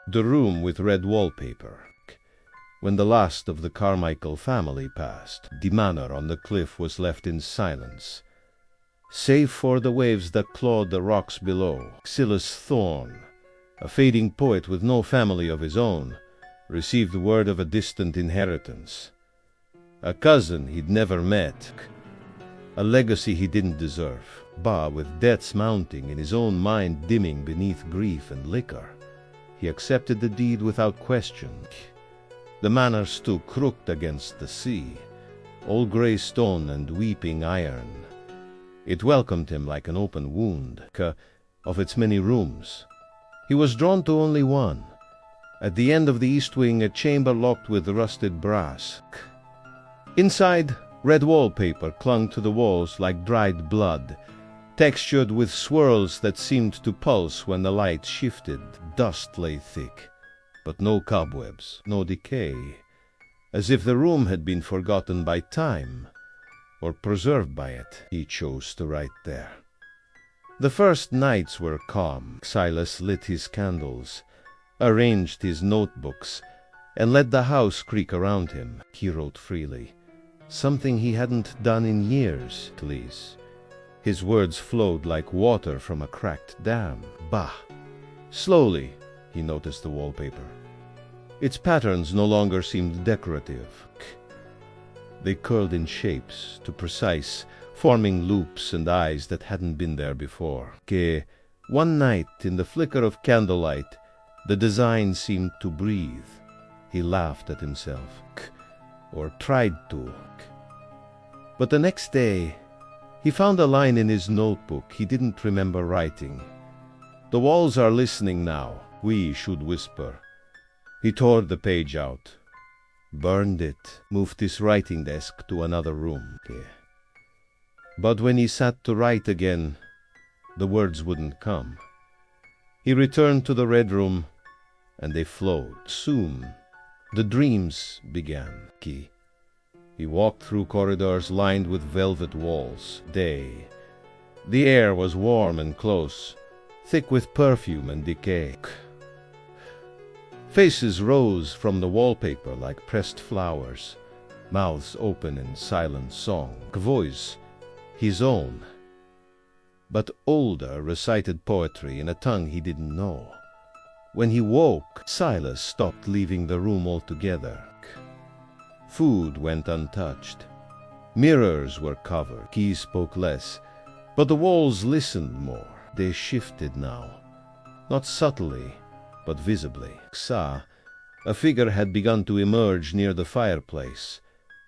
The room with red wallpaper. When the last of the Carmichael family passed, the manor on the cliff was left in silence. Save for the waves that clawed the rocks below, Silas Thorne, a fading poet with no family of his own, received word of a distant inheritance. A cousin he'd never met, a legacy he didn't deserve. But with debts mounting and his own mind dimming beneath grief and liquor, he accepted the deed without question. The manor stood crooked against the sea, all grey stone and weeping iron. It welcomed him like an open wound. Of its many rooms, he was drawn to only one. At the end of the east wing, a chamber locked with rusted brass. Inside, red wallpaper clung to the walls like dried blood, textured with swirls that seemed to pulse when the light shifted. Dust lay thick, but no cobwebs, no decay, as if the room had been forgotten by time, or preserved by it. He chose to write there. The first nights were calm. Silas lit his candles, arranged his notebooks, and let the house creak around him. He wrote freely, something he hadn't done in years, please. His words flowed like water from a cracked dam. Bah! Slowly, he noticed the wallpaper. Its patterns no longer seemed decorative. They curled in shapes, too precise, forming loops and eyes that hadn't been there before. One night, in the flicker of candlelight, the design seemed to breathe. He laughed at himself, or tried to. But the next day, he found a line in his notebook he didn't remember writing. The walls are listening now, we should whisper. He tore the page out, burned it, moved his writing desk to another room. But when he sat to write again, the words wouldn't come. He returned to the red room, and they flowed. Soon, the dreams began. He walked through corridors lined with velvet walls. The air was warm and close, thick with perfume and decay. Faces rose from the wallpaper like pressed flowers, mouths open in silent song. Voice, his own, but older, recited poetry in a tongue he didn't know. When he woke, Silas stopped leaving the room altogether. Food went untouched. Mirrors were covered. He spoke less, but the walls listened more. They shifted now, not subtly, but visibly. A figure had begun to emerge near the fireplace,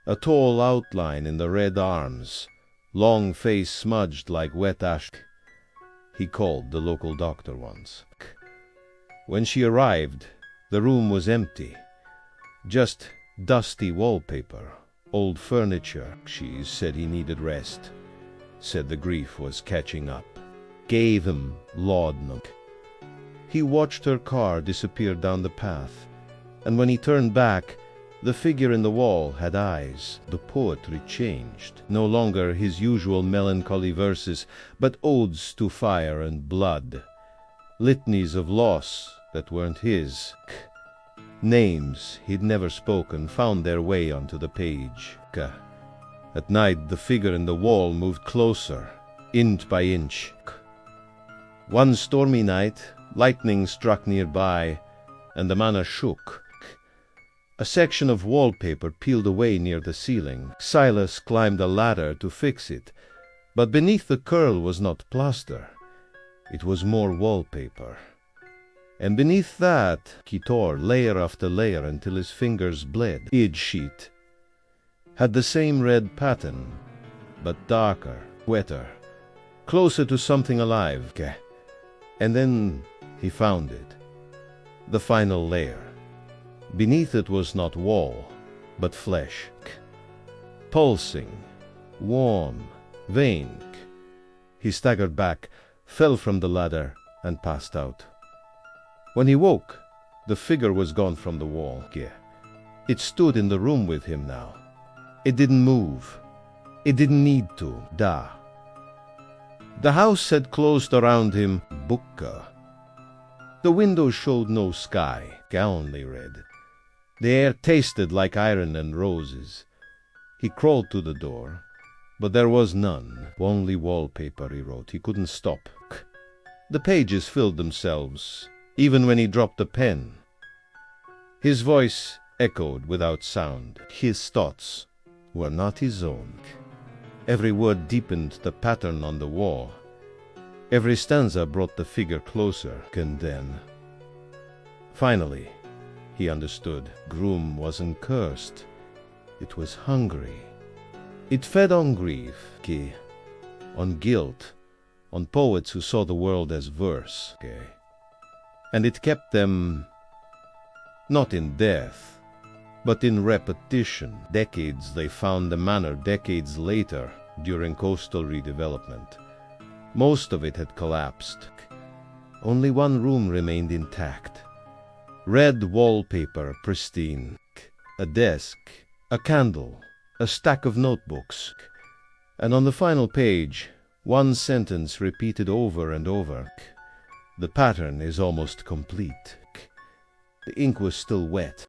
a tall outline in the red arms, long face smudged like wet ash. He called the local doctor once. When she arrived, the room was empty. Just dusty wallpaper, old furniture. She said he needed rest, said the grief was catching up. Gave him laudanum. He watched her car disappear down the path, and when he turned back, the figure in the wall had eyes. The poetry changed. No longer his usual melancholy verses, but odes to fire and blood. Litanies of loss that weren't his. Names he'd never spoken found their way onto the page. At night, the figure in the wall moved closer, inch by inch. One stormy night, lightning struck nearby, and the manor shook. A section of wallpaper peeled away near the ceiling. Silas climbed a ladder to fix it, but beneath the curl was not plaster. It was more wallpaper. And beneath that, he tore layer after layer until his fingers bled. Each sheet had the same red pattern, but darker, wetter, closer to something alive. And then he found it, the final layer. Beneath it was not wall, but flesh, pulsing, warm, vein. He staggered back, fell from the ladder, and passed out. When he woke, the figure was gone from the wall. It stood in the room with him now. It didn't move. It didn't need to. The house had closed around him. Bukka. The windows showed no sky, only red. The air tasted like iron and roses. He crawled to the door, but there was none. Only wallpaper, he wrote. He couldn't stop. The pages filled themselves, even when he dropped the pen. His voice echoed without sound. His thoughts were not his own. Every word deepened the pattern on the wall. Every stanza brought the figure closer, and then, finally, he understood. Groom wasn't cursed. It was hungry. It fed on grief, on guilt, on poets who saw the world as verse. And it kept them not in death, but in repetition. Decades they found the manor, decades later, during coastal redevelopment. Most of it had collapsed. Only one room remained intact. Red wallpaper, pristine. A desk, a candle, a stack of notebooks. And on the final page, one sentence repeated over and over. The pattern is almost complete. The ink was still wet.